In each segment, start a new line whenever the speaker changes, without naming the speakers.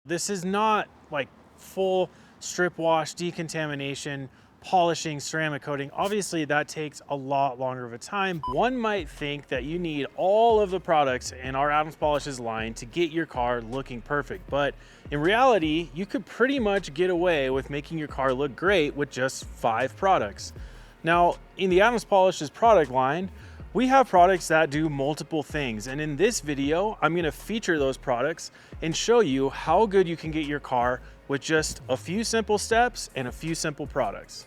This is not like full strip wash, decontamination, polishing, ceramic coating. Obviously that takes a lot longer of a time. One might think that you need all of the products in our Adams Polishes line to get your car looking perfect. But in reality, you could pretty much get away with making your car look great with just 5 products. Now, in the Adams Polishes product line, we have products that do multiple things, and in this video, I'm gonna feature those products and show you how good you can get your car with just a few simple steps and a few simple products.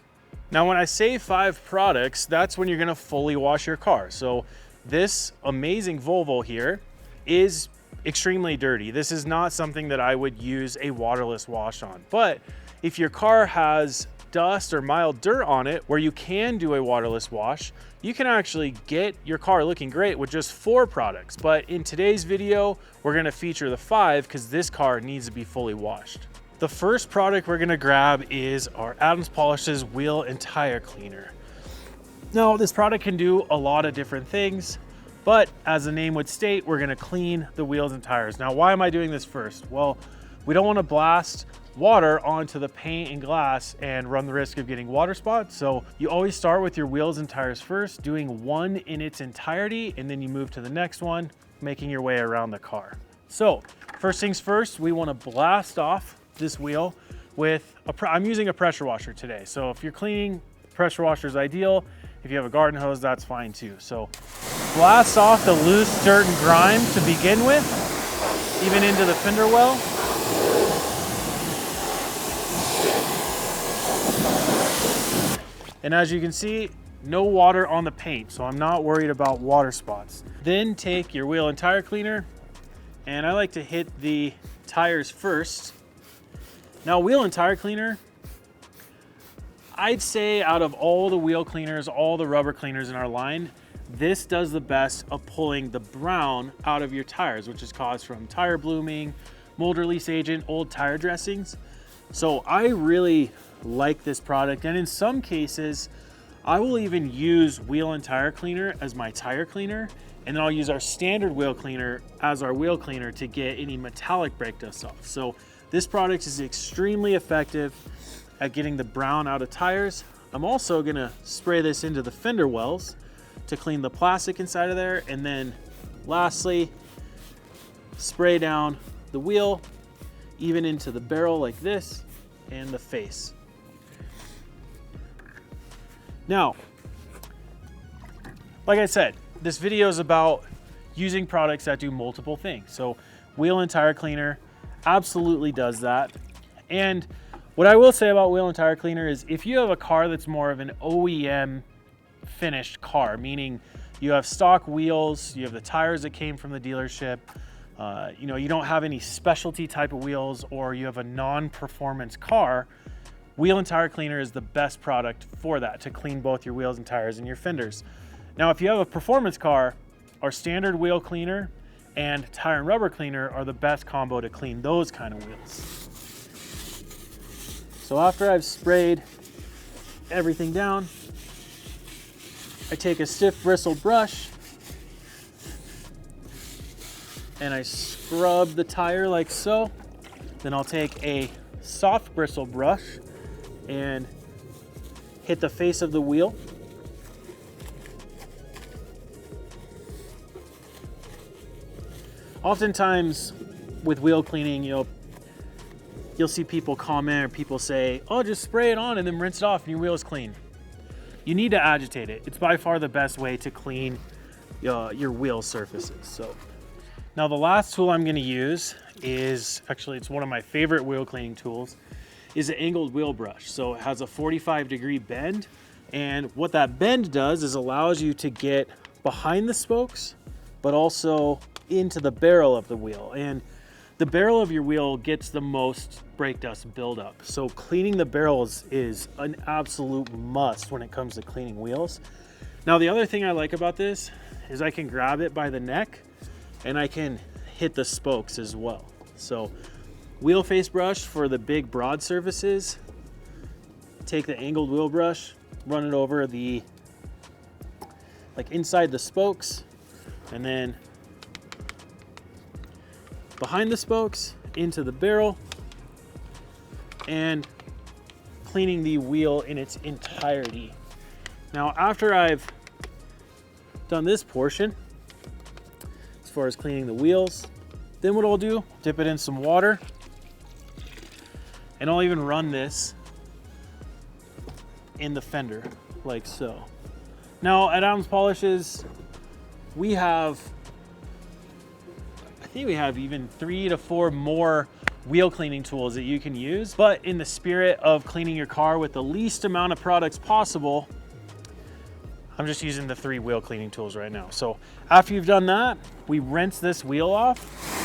Now, when I say 5 products, that's when you're gonna fully wash your car. So this amazing Volvo here is extremely dirty. This is not something that I would use a waterless wash on. But if your car has dust or mild dirt on it where you can do a waterless wash, you can actually get your car looking great with just 4 products. But in today's video, we're gonna feature the 5 because this car needs to be fully washed. The first product we're gonna grab is our Adams Polishes Wheel and Tire Cleaner. Now, this product can do a lot of different things, but as the name would state, we're gonna clean the wheels and tires. Now, why am I doing this first? Well, we don't wanna blast water onto the paint and glass and run the risk of getting water spots. So you always start with your wheels and tires first, doing one in its entirety, and then you move to the next one, making your way around the car. So first things first, we want to blast off this wheel with I'm using a pressure washer today. So if you're cleaning, pressure washer is ideal. If you have a garden hose, that's fine too. So blast off the loose dirt and grime to begin with, even into the fender well. And as you can see, no water on the paint, so I'm not worried about water spots. Then take your wheel and tire cleaner, and I like to hit the tires first. Now, wheel and tire cleaner, I'd say out of all the wheel cleaners, all the rubber cleaners in our line, this does the best of pulling the brown out of your tires, which is caused from tire blooming, mold release agent, old tire dressings. So I really like this product, and in some cases I will even use wheel and tire cleaner as my tire cleaner, and then I'll use our standard wheel cleaner as our wheel cleaner to get any metallic brake dust off. So this product is extremely effective at getting the brown out of tires. I'm also gonna spray this into the fender wells to clean the plastic inside of there, and then lastly spray down the wheel, even into the barrel like this, and the face. Now, like I said, this video is about using products that do multiple things. So wheel and tire cleaner absolutely does that. And what I will say about wheel and tire cleaner is if you have a car that's more of an OEM finished car, meaning you have stock wheels, you have the tires that came from the dealership, you don't have any specialty type of wheels, or you have a non-performance car, wheel and tire cleaner is the best product for that, to clean both your wheels and tires and your fenders. Now, if you have a performance car, our standard wheel cleaner and tire and rubber cleaner are the best combo to clean those kind of wheels. So after I've sprayed everything down, I take a stiff bristle brush and I scrub the tire like so. Then I'll take a soft bristle brush and hit the face of the wheel. Oftentimes with wheel cleaning, you'll see people comment or people say, oh, just spray it on and then rinse it off and your wheel is clean. You need to agitate it. It's by far the best way to clean your wheel surfaces. So now the last tool I'm going to use is, actually it's one of my favorite wheel cleaning tools, is an angled wheel brush. So it has a 45-degree bend, and what that bend does is allows you to get behind the spokes, but also into the barrel of the wheel. And the barrel of your wheel gets the most brake dust buildup. So cleaning the barrels is an absolute must when it comes to cleaning wheels. Now, the other thing I like about this is I can grab it by the neck and I can hit the spokes as well. So wheel face brush for the big broad surfaces, take the angled wheel brush, run it over the, like inside the spokes, and then behind the spokes, into the barrel and cleaning the wheel in its entirety. Now, after I've done this portion, as far as cleaning the wheels, then what I'll do, dip it in some water, and I'll even run this in the fender, like so. Now, at Adams Polishes, we have, I think we have even 3 to 4 more wheel cleaning tools that you can use, but in the spirit of cleaning your car with the least amount of products possible, I'm just using the 3 wheel cleaning tools right now. So after you've done that, we rinse this wheel off.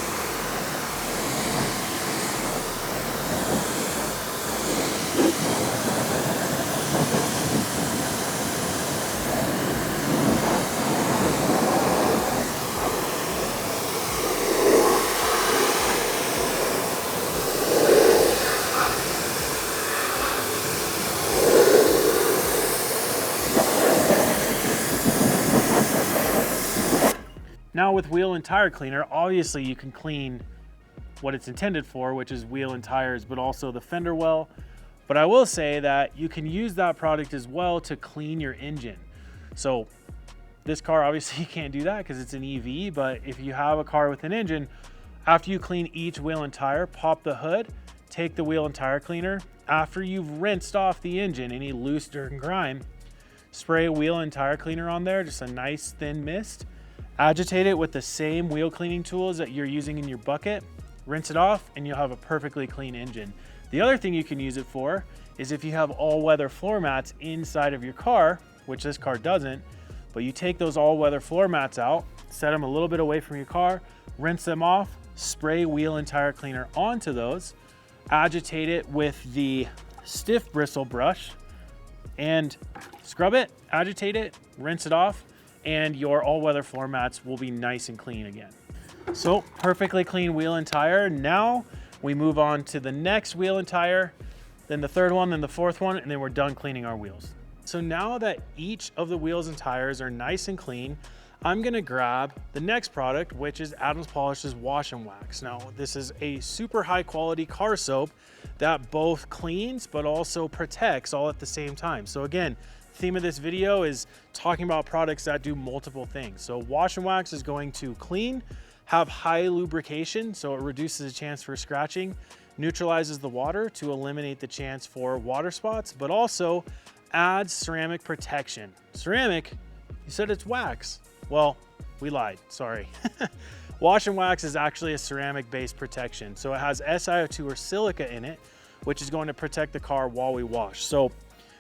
Now with wheel and tire cleaner, obviously you can clean what it's intended for, which is wheel and tires, but also the fender well. But I will say that you can use that product as well to clean your engine. So this car, obviously you can't do that because it's an EV, but if you have a car with an engine, after you clean each wheel and tire, pop the hood, take the wheel and tire cleaner. After you've rinsed off the engine, any loose dirt and grime, spray a wheel and tire cleaner on there, just a nice thin mist. Agitate it with the same wheel cleaning tools that you're using in your bucket, rinse it off, and you'll have a perfectly clean engine. The other thing you can use it for is if you have all-weather floor mats inside of your car, which this car doesn't, but you take those all-weather floor mats out, set them a little bit away from your car, rinse them off, spray wheel and tire cleaner onto those, agitate it with the stiff bristle brush, and scrub it, agitate it, rinse it off, and your all-weather floor mats will be nice and clean again. So perfectly clean wheel and tire. Now we move on to the next wheel and tire, then the third one, then the fourth one, and then we're done cleaning our wheels. So now that each of the wheels and tires are nice and clean, I'm gonna grab the next product, which is Adams Polish's Wash and Wax. Now, this is a super high quality car soap that both cleans but also protects all at the same time. So again, theme of this video is talking about products that do multiple things. So Wash and Wax is going to clean, have high lubrication, so it reduces the chance for scratching, neutralizes the water to eliminate the chance for water spots, but also adds ceramic protection. Ceramic, you said it's wax. Well, we lied, sorry. Wash and Wax is actually a ceramic based protection. So it has SiO2 or silica in it, which is going to protect the car while we wash. So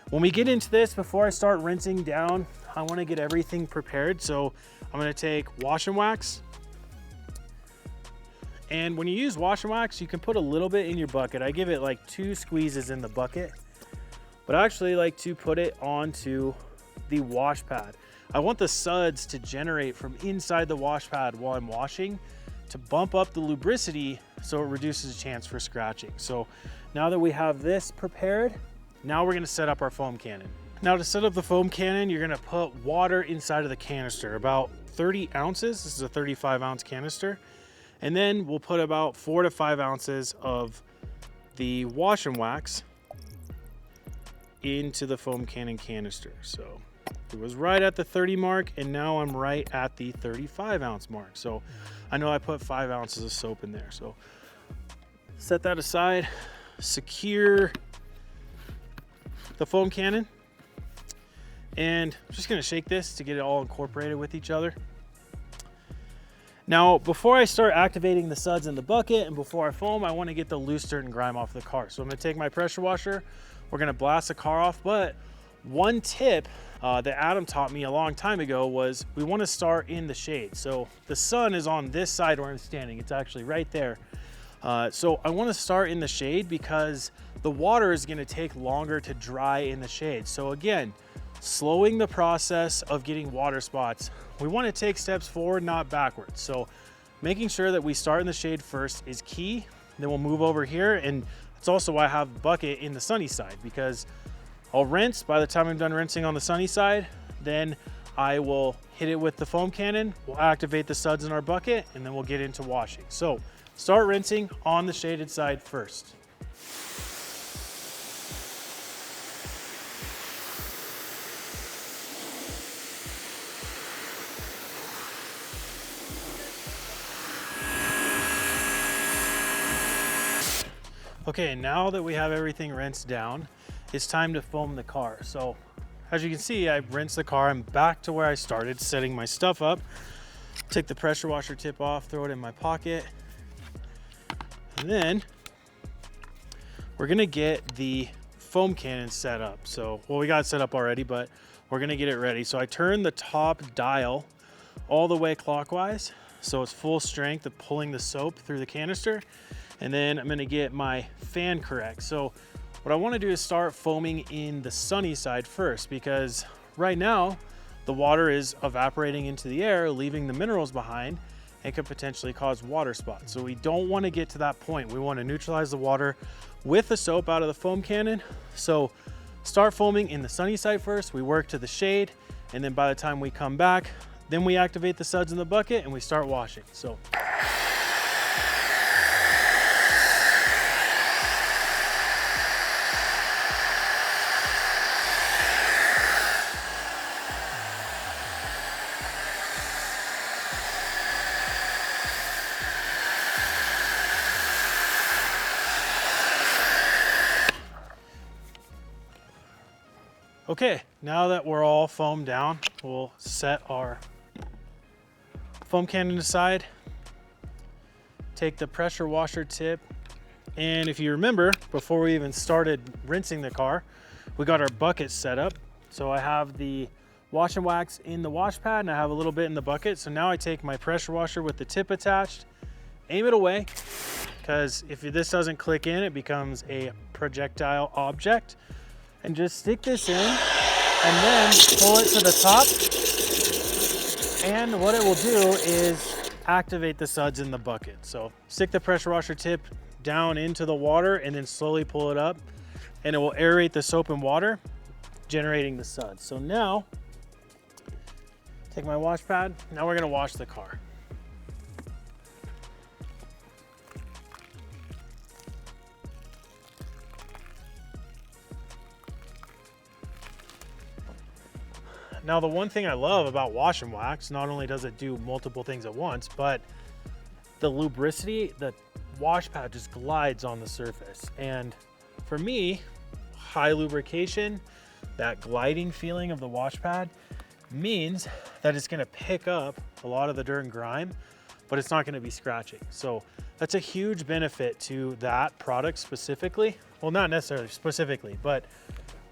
when we get into this, before I start rinsing down, I want to get everything prepared. So I'm going to take Wash and Wax. And when you use Wash and Wax, you can put a little bit in your bucket. I give it like 2 squeezes in the bucket, but I actually like to put it onto the wash pad. I want the suds to generate from inside the wash pad while I'm washing to bump up the lubricity so it reduces the chance for scratching. So now that we have this prepared, now we're gonna set up our foam cannon. Now to set up the foam cannon, you're gonna put water inside of the canister, about 30 ounces. This is a 35 ounce canister. And then we'll put about 4 to 5 ounces of the Wash and Wax into the foam cannon canister. So it was right at the 30 mark, and now I'm right at the 35 ounce mark. So I know I put 5 ounces of soap in there. So set that aside, secure the foam cannon, and I'm just gonna shake this to get it all incorporated with each other. Now, before I start activating the suds in the bucket and before I foam, I wanna get the loose dirt and grime off the car. So I'm gonna take my pressure washer, we're gonna blast the car off, but one tip that Adam taught me a long time ago was we wanna start in the shade. So the sun is on this side where I'm standing, it's actually right there. So I wanna start in the shade because the water is gonna take longer to dry in the shade. So again, slowing the process of getting water spots. We wanna take steps forward, not backwards. So making sure that we start in the shade first is key. Then we'll move over here, and it's also why I have the bucket in the sunny side, because I'll rinse. By the time I'm done rinsing on the sunny side, then I will hit it with the foam cannon, we'll activate the suds in our bucket, and then we'll get into washing. So start rinsing on the shaded side first. Okay, now that we have everything rinsed down, it's time to foam the car. So as you can see, I rinsed the car. I'm back to where I started, setting my stuff up. Take the pressure washer tip off, throw it in my pocket. And then we're gonna get the foam cannon set up. So, well, we got it set up already, but we're gonna get it ready. So I turn the top dial all the way clockwise, so it's full strength of pulling the soap through the canister. And then I'm gonna get my fan correct. So what I wanna do is start foaming in the sunny side first, because right now the water is evaporating into the air, leaving the minerals behind, and could potentially cause water spots. So we don't wanna get to that point. We wanna neutralize the water with the soap out of the foam cannon. So start foaming in the sunny side first, we work to the shade, and then by the time we come back, then we activate the suds in the bucket and we start washing. So. Okay, now that we're all foamed down, we'll set our foam cannon aside, take the pressure washer tip, and if you remember, before we even started rinsing the car, we got our bucket set up. So I have the wash and wax in the wash pad, and I have a little bit in the bucket. So now I take my pressure washer with the tip attached, aim it away, because if this doesn't click in, it becomes a projectile object. And just stick this in and then pull it to the top. And what it will do is activate the suds in the bucket. So stick the pressure washer tip down into the water and then slowly pull it up, and it will aerate the soap and water, generating the suds. So now, take my wash pad. Now we're gonna wash the car. Now, the one thing I love about wash and wax, not only does it do multiple things at once, but the lubricity, the wash pad just glides on the surface. And for me, high lubrication, that gliding feeling of the wash pad means that it's gonna pick up a lot of the dirt and grime, but it's not gonna be scratching. So that's a huge benefit to that product specifically. Well, not necessarily specifically, but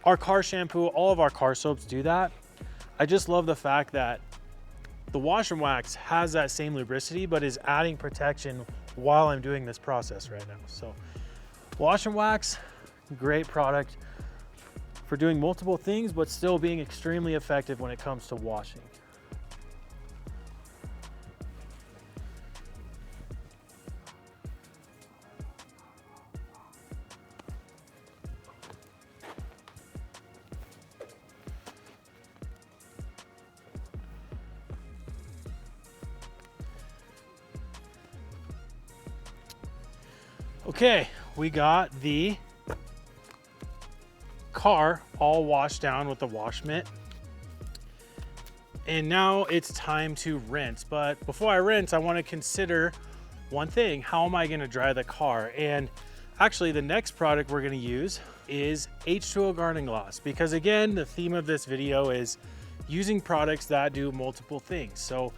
our car shampoo, all of our car soaps do that. I just love the fact that the wash and wax has that same lubricity, but is adding protection while I'm doing this process right now. So wash and wax, great product for doing multiple things, but still being extremely effective when it comes to washing. Okay, we got the car all washed down with the wash mitt. And now it's time to rinse. But before I rinse, I want to consider one thing. How am I going to dry the car? And actually, the next product we're going to use is H2O Garden Gloss. Because again, the theme of this video is using products that do multiple things. So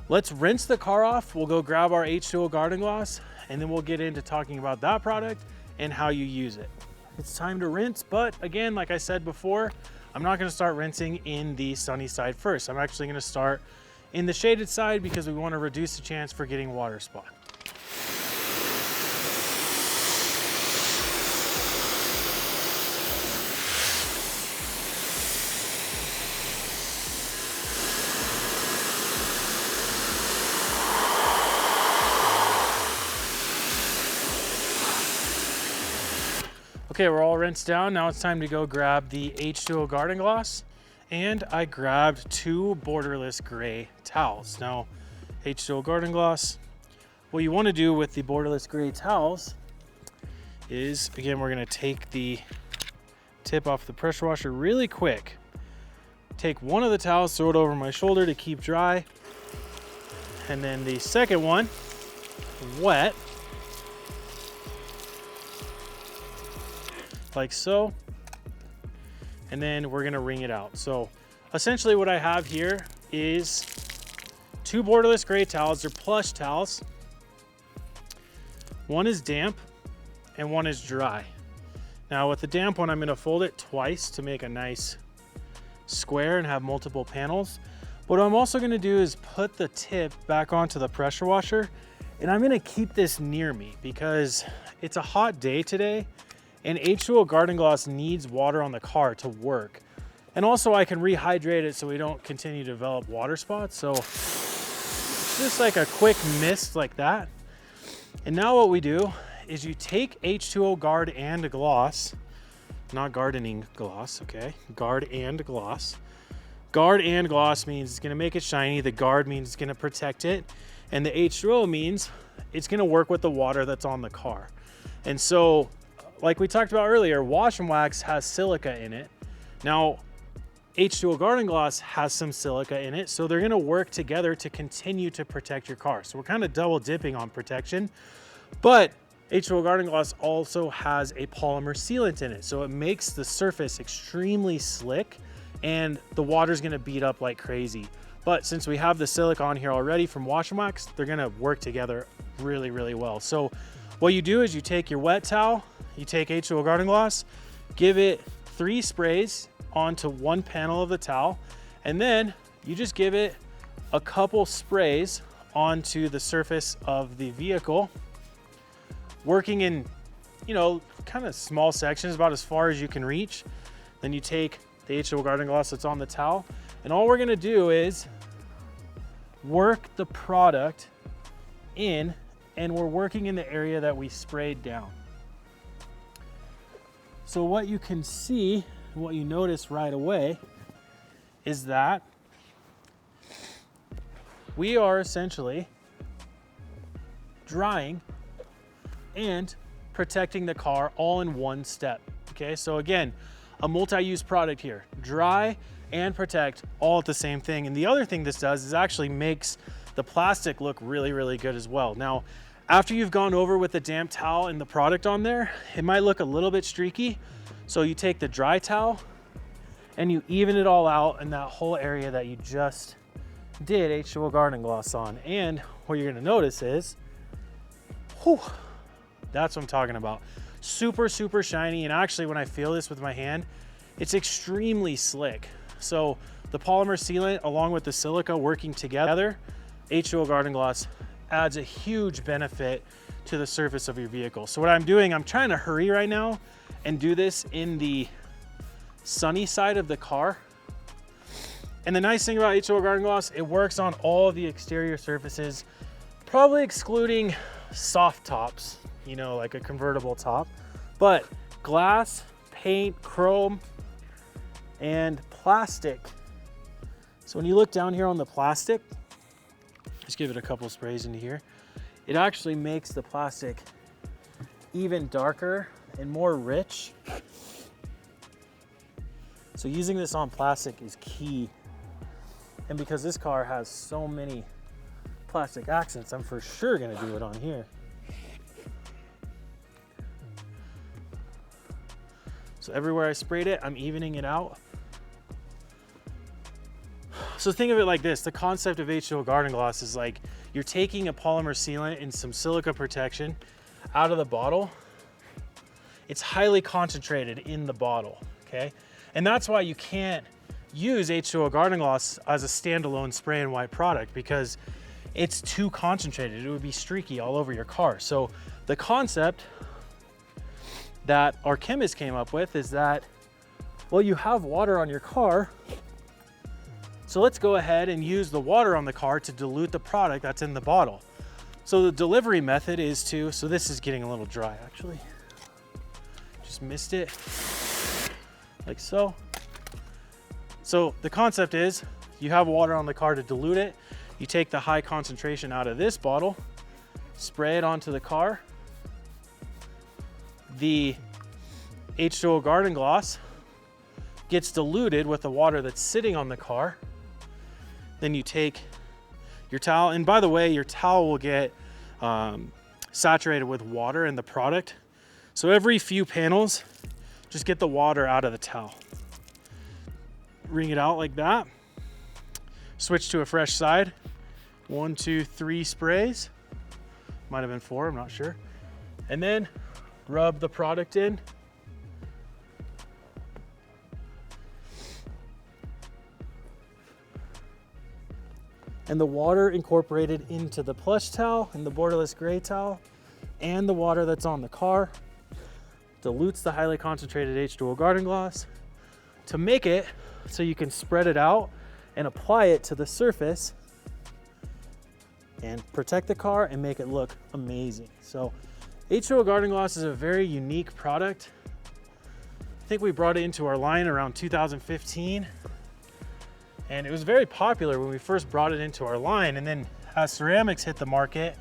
let's rinse the car off. We'll go grab our H2O Garden Gloss, and then we'll get into talking about that product and how you use it. It's time to rinse, but again, like I said before, I'm not gonna start rinsing in the sunny side first. I'm actually gonna start in the shaded side because we wanna reduce the chance for getting water spot. Okay, we're all rinsed down. Now it's time to go grab the H2O Garden Gloss. And I grabbed 2 borderless gray towels. Now, H2O Garden Gloss, what you want to do with the borderless gray towels is, again, we're going to take the tip off the pressure washer really quick. Take one of the towels, throw it over my shoulder to keep dry. And then the second one, wet, like so. And then we're gonna wring it out. So essentially what I have here is 2 borderless gray towels. They're plush towels. One is damp and one is dry. Now with the damp one, I'm gonna fold it twice to make a nice square and have multiple panels. What I'm also gonna do is put the tip back onto the pressure washer, and I'm gonna keep this near me because it's a hot day today and H2O Garden Gloss needs water on the car to work. And also I can rehydrate it so we don't continue to develop water spots. So just like a quick mist like that. And now what we do is you take H2O Guard and Gloss, not gardening gloss, okay? Guard and Gloss. Guard and Gloss means it's gonna make it shiny. The Guard means it's gonna protect it. And the H2O means it's gonna work with the water that's on the car. And so, like we talked about earlier, Wash and Wax has silica in it. Now, H2O Garden Gloss has some silica in it, so they're gonna work together to continue to protect your car. So we're kind of double dipping on protection, but H2O Garden Gloss also has a polymer sealant in it, so it makes the surface extremely slick and the water's gonna beat up like crazy. But since we have the silica on here already from Wash and Wax, they're gonna work together really, really well. So what you do is you take your wet towel, you take H2O Garden Gloss, give it 3 sprays onto one panel of the towel, and then you just give it a couple sprays onto the surface of the vehicle, working in, you know, kind of small sections, about as far as you can reach. Then you take the H2O Garden Gloss that's on the towel, and all we're gonna do is work the product in, and we're working in the area that we sprayed down. So what you can see, what you notice right away, is that we are essentially drying and protecting the car all in one step. Okay, so again, a multi-use product here, dry and protect all at the same thing. And the other thing this does is actually makes the plastic look really, really good as well. Now, after you've gone over with the damp towel and the product on there, it might look a little bit streaky. So you take the dry towel and you even it all out in that whole area that you just did H2O Garden Gloss on. And what you're gonna notice is, whew, that's what I'm talking about. Super, super shiny. And actually when I feel this with my hand, it's extremely slick. So the polymer sealant along with the silica working together, H2O Garden Gloss adds a huge benefit to the surface of your vehicle. So what I'm doing, I'm trying to hurry right now and do this in the sunny side of the car. And the nice thing about H2O Garden Gloss, it works on all of the exterior surfaces, probably excluding soft tops, you know, like a convertible top, but glass, paint, chrome, and plastic. So when you look down here on the plastic, just give it a couple sprays into here, it actually makes the plastic even darker and more rich. So using this on plastic is key. And because this car has so many plastic accents, I'm for sure gonna do it on here. So everywhere I sprayed it, I'm evening it out. So think of it like this, the concept of H2O Garden Gloss is like, you're taking a polymer sealant and some silica protection out of the bottle. It's highly concentrated in the bottle, okay? And that's why you can't use H2O Garden Gloss as a standalone spray and wipe product, because it's too concentrated. It would be streaky all over your car. So the concept that our chemist came up with is that, well, you have water on your car, so let's go ahead and use the water on the car to dilute the product that's in the bottle. So the delivery method is to, so this is getting a little dry actually. Just missed it, like so. So the concept is, you have water on the car to dilute it. You take the high concentration out of this bottle, spray it onto the car. The H2O Garden Gloss gets diluted with the water that's sitting on the car. Then you take your towel, and by the way, your towel will get saturated with water in the product. So every few panels, just get the water out of the towel. Wring it out like that. Switch to a fresh side. 1, 2, 3 sprays. Might have been 4, I'm not sure. And then rub the product in. And the water incorporated into the plush towel and the borderless gray towel and the water that's on the car dilutes the highly concentrated H2O Garden Gloss to make it so you can spread it out and apply it to the surface and protect the car and make it look amazing. So H2O Garden Gloss is a very unique product. I think we brought it into our line around 2015. And it was very popular when we first brought it into our line. And then as ceramics hit the market,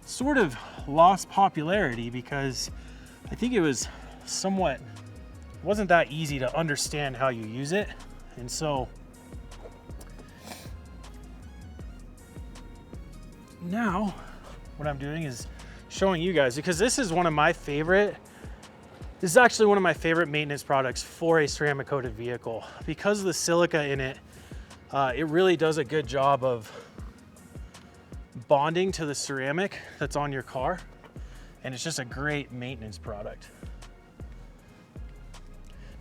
it sort of lost popularity because I think it was wasn't that easy to understand how you use it. And so now what I'm doing is showing you guys, because this is actually one of my favorite maintenance products for a ceramic coated vehicle. Because of the silica in it, it really does a good job of bonding to the ceramic that's on your car, and it's just a great maintenance product.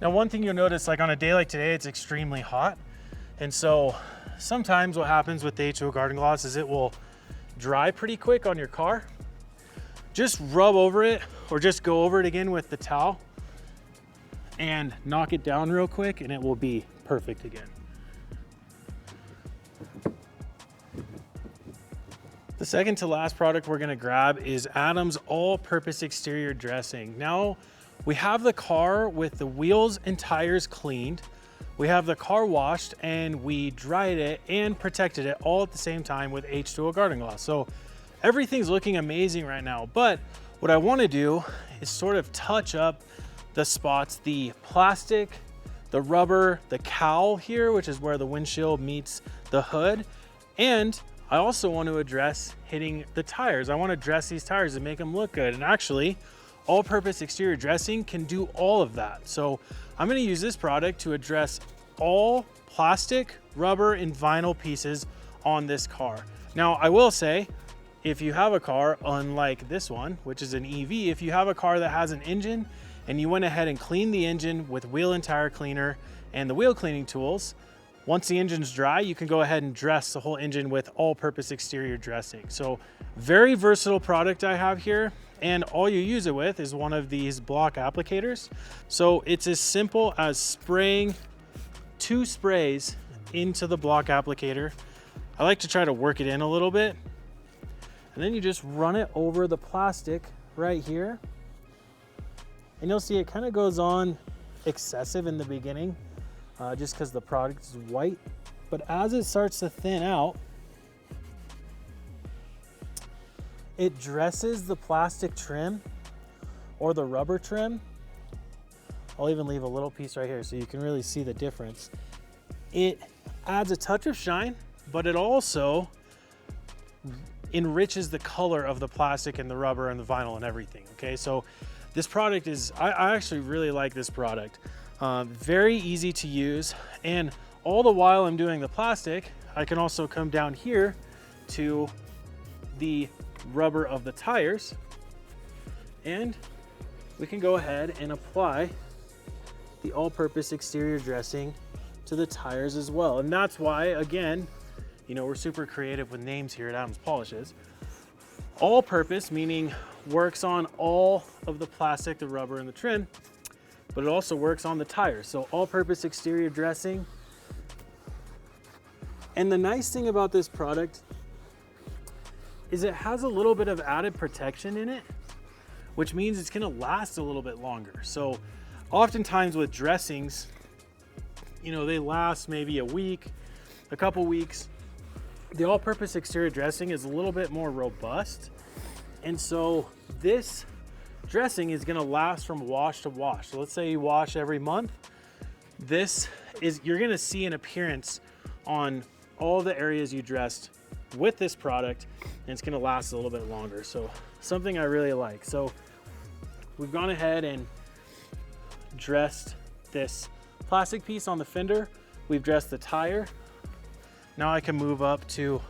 Now, one thing you'll notice, like on a day like today, it's extremely hot, and so sometimes what happens with the H2O Garden Gloss is it will dry pretty quick on your car. Just rub over it or just go over it again with the towel and knock it down real quick, and it will be perfect again. The second to last product we're gonna grab is Adams All-Purpose Exterior Dressing. Now, we have the car with the wheels and tires cleaned. We have the car washed, and we dried it and protected it all at the same time with H2O Garden Gloss. So everything's looking amazing right now. But what I wanna do is sort of touch up the spots, the plastic, the rubber, the cowl here, which is where the windshield meets the hood. And I also want to address hitting the tires. I want to dress these tires and make them look good. And actually, all-purpose exterior dressing can do all of that. So I'm going to use this product to address all plastic, rubber, and vinyl pieces on this car. Now, I will say, if you have a car unlike this one, which is an EV, if you have a car that has an engine and you went ahead and cleaned the engine with wheel and tire cleaner and the wheel cleaning tools, once the engine's dry, you can go ahead and dress the whole engine with all-purpose exterior dressing. So very versatile product I have here, and all you use it with is one of these block applicators. So it's as simple as spraying 2 sprays into the block applicator. I like to try to work it in a little bit, and then you just run it over the plastic right here, and you'll see it kind of goes on excessive in the beginning. Just because the product is white, but as it starts to thin out, it dresses the plastic trim or the rubber trim. I'll even leave a little piece right here so you can really see the difference. It adds a touch of shine, but it also enriches the color of the plastic and the rubber and the vinyl and everything, okay? So this product is, I actually really like this product. Very easy to use, and all the while I'm doing the plastic, I can also come down here to the rubber of the tires, and we can go ahead and apply the all-purpose exterior dressing to the tires as well. And that's why, again, you know, we're super creative with names here at Adams Polishes. All-purpose meaning works on all of the plastic, the rubber, and the trim, but it also works on the tires. So all-purpose exterior dressing. And the nice thing about this product is it has a little bit of added protection in it, which means it's gonna last a little bit longer. So oftentimes with dressings, you know, they last maybe a week, a couple weeks. The all-purpose exterior dressing is a little bit more robust, And so this dressing is gonna last from wash to wash. So let's say you wash every month. You're gonna see an appearance on all the areas you dressed with this product, and it's gonna last a little bit longer. So something I really like. So we've gone ahead and dressed this plastic piece on the fender. We've dressed the tire. Now I can move up to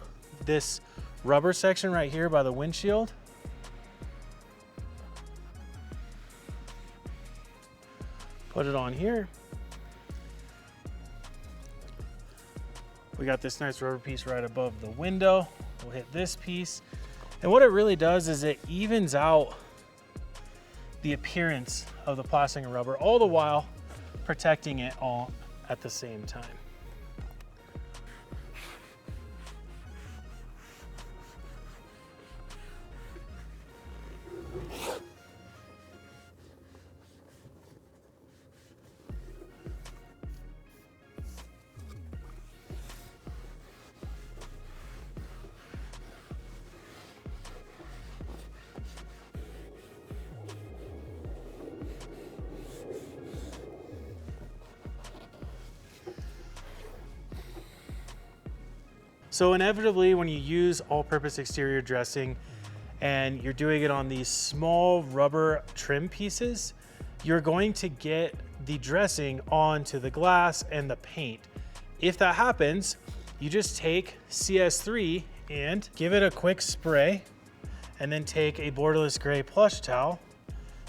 this rubber section right here by the windshield. Put it on here. We got this nice rubber piece right above the window. We'll hit this piece. And what it really does is it evens out the appearance of the plastic and rubber, all the while protecting it all at the same time. So inevitably, when you use all-purpose exterior dressing and you're doing it on these small rubber trim pieces, you're going to get the dressing onto the glass and the paint. If that happens, you just take CS3 and give it a quick spray, and then take a borderless gray plush towel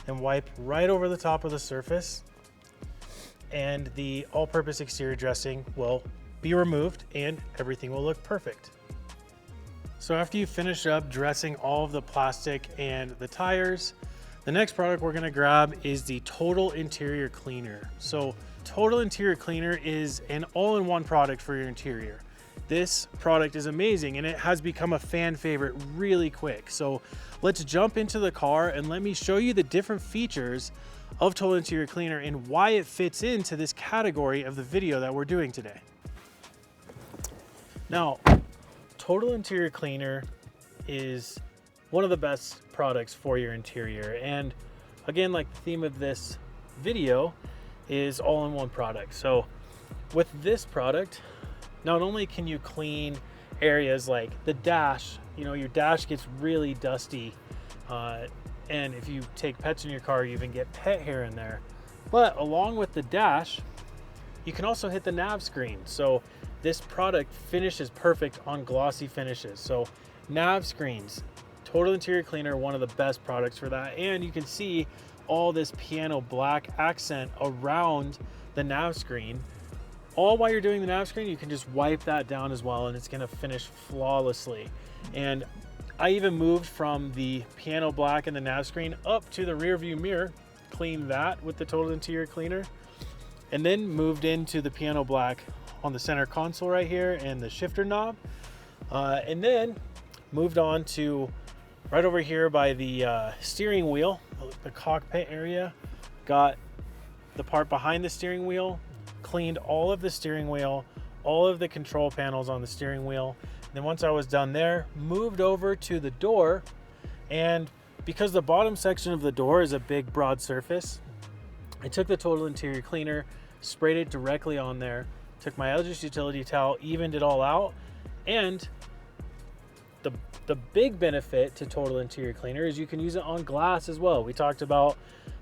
and wipe right over the top of the surface, and the all-purpose exterior dressing will be removed and everything will look perfect. So after you finish up dressing all of the plastic and the tires, the next product we're gonna grab is the Total Interior Cleaner. So Total Interior Cleaner is an all-in-one product for your interior. This product is amazing and it has become a fan favorite really quick. So let's jump into the car and let me show you the different features of Total Interior Cleaner and why it fits into this category of the video that we're doing today. Now, Total Interior Cleaner is one of the best products for your interior. And again, like the theme of this video is all-in-one product. So with this product, not only can you clean areas like the dash, you know, your dash gets really dusty. And if you take pets in your car, you even get pet hair in there. But along with the dash, you can also hit the nav screen. So this product finishes perfect on glossy finishes. So nav screens, Total Interior Cleaner, one of the best products for that. And you can see all this piano black accent around the nav screen. All while you're doing the nav screen, you can just wipe that down as well and it's gonna finish flawlessly. And I even moved from the piano black and the nav screen up to the rear view mirror, cleaned that with the Total Interior Cleaner, and then moved into the piano black on the center console right here and the shifter knob. And then moved on to right over here by the steering wheel, the cockpit area. Got the part behind the steering wheel, cleaned all of the steering wheel, all of the control panels on the steering wheel. And then once I was done there, moved over to the door. And because the bottom section of the door is a big broad surface, I took the Total Interior Cleaner, sprayed it directly on there, took my Eldritch utility towel, evened it all out. And the big benefit to Total Interior Cleaner is you can use it on glass as well. We talked about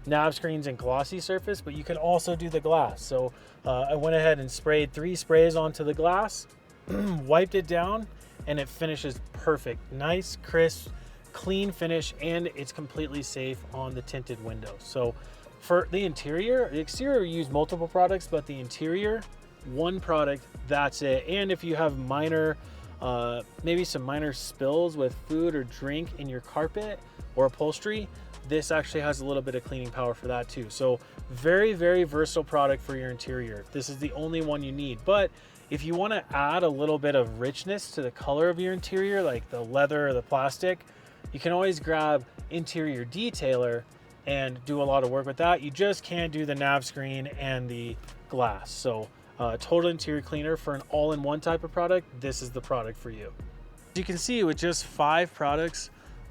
nav screens and glossy surface, but you can also do the glass. So I went ahead and sprayed 3 sprays onto the glass, wiped it down, and it finishes perfect. Nice, crisp, clean finish, and it's completely safe on the tinted windows. So for the interior, the exterior, we use multiple products, but the interior, one product, that's it. And if you have minor, maybe some minor spills with food or drink in your carpet or upholstery, this actually has a little bit of cleaning power for that too. So very, very versatile product for your interior. This is the only one you need. But if you want to add a little bit of richness to the color of your interior, like the leather or the plastic, you can always grab Interior Detailer and do a lot of work with that. You just can't do the nav screen and the glass. So Total Interior Cleaner, for an all-in-one type of product, this is the product for you. As you can see, with just 5 products,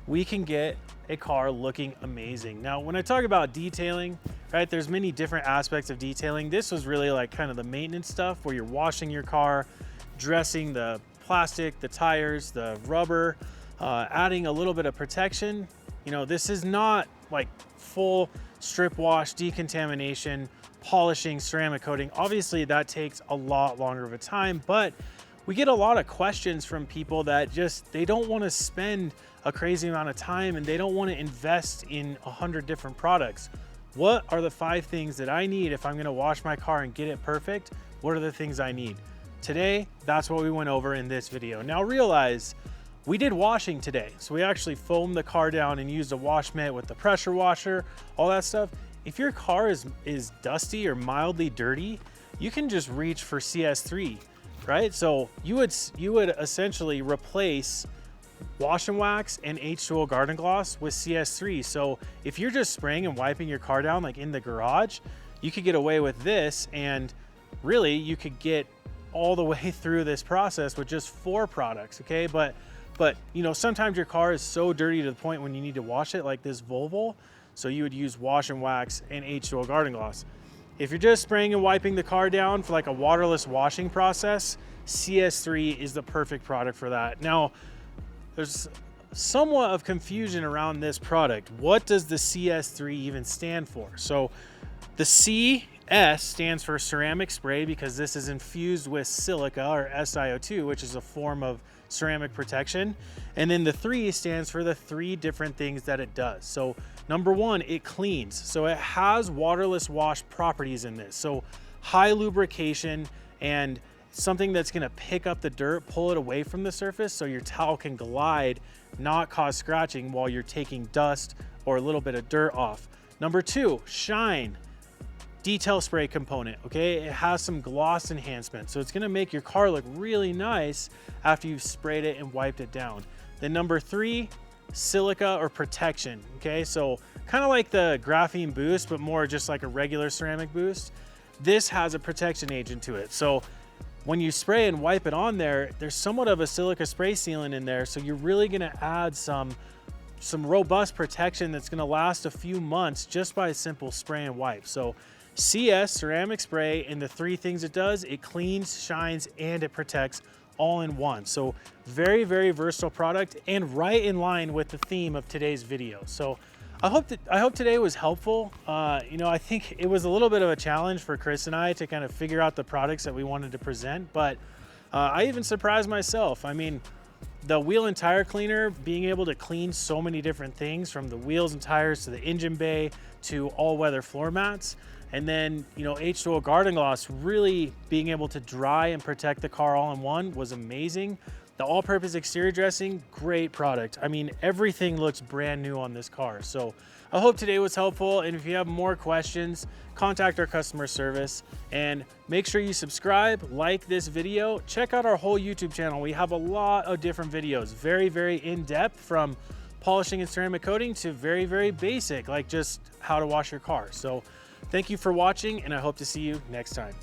we can get a car looking amazing. Now, when I talk about detailing, right, there's many different aspects of detailing. This was really like kind of the maintenance stuff where you're washing your car, dressing the plastic, the tires, the rubber, adding a little bit of protection. You know, this is not like full strip wash, decontamination, polishing, ceramic coating. Obviously that takes a lot longer of a time, but we get a lot of questions from people that just, they don't want to spend a crazy amount of time and they don't want to invest in 100 different products. What are the 5 things that I need if I'm going to wash my car and get it perfect? What are the things I need? Today, that's what we went over in this video. Now realize we did washing today. So we actually foamed the car down and used a wash mitt with the pressure washer, all that stuff. If your car is dusty or mildly dirty, you can just reach for CS3, right? So you would essentially replace wash and wax and H2O Garden Gloss with CS3. So if you're just spraying and wiping your car down like in the garage, you could get away with this, and really you could get all the way through this process with just 4 products, okay? But you know, sometimes your car is so dirty to the point when you need to wash it, like this Volvo, so you would use wash and wax and H2O Garden Gloss. If you're just spraying and wiping the car down for like a waterless washing process, CS3 is the perfect product for that. Now, there's somewhat of confusion around this product. What does the CS3 even stand for? So the CS stands for ceramic spray because this is infused with silica or SiO2, which is a form of ceramic protection. And then the 3 stands for the 3 different things that it does. So number 1, it cleans. So it has waterless wash properties in this. So high lubrication and something that's going to pick up the dirt, pull it away from the surface so your towel can glide, not cause scratching while you're taking dust or a little bit of dirt off. Number 2, shine. Detail spray component, okay? It has some gloss enhancement, so it's gonna make your car look really nice after you've sprayed it and wiped it down. Then number 3, silica or protection, okay? So kind of like the graphene boost, but more just like a regular ceramic boost. This has a protection agent to it. So when you spray and wipe it on there, there's somewhat of a silica spray sealant in there, so you're really gonna add some robust protection that's gonna last a few months just by a simple spray and wipe. So CS, ceramic spray, and the 3 things it does, it cleans, shines, and it protects all in one. So very, very versatile product and right in line with the theme of today's video. So I hope today was helpful. You know, I think it was a little bit of a challenge for Chris and I to kind of figure out the products that we wanted to present, but I even surprised myself. I mean, the wheel and tire cleaner, being able to clean so many different things from the wheels and tires to the engine bay to all-weather floor mats. And then, you know, H2O Garden Gloss really being able to dry and protect the car all in one was amazing. The all-purpose exterior dressing, great product. I mean, everything looks brand new on this car. So I hope today was helpful. And if you have more questions, contact our customer service and make sure you subscribe, like this video, check out our whole YouTube channel. We have a lot of different videos, very, very in-depth, from polishing and ceramic coating to very, very basic, like just how to wash your car. So thank you for watching, and I hope to see you next time.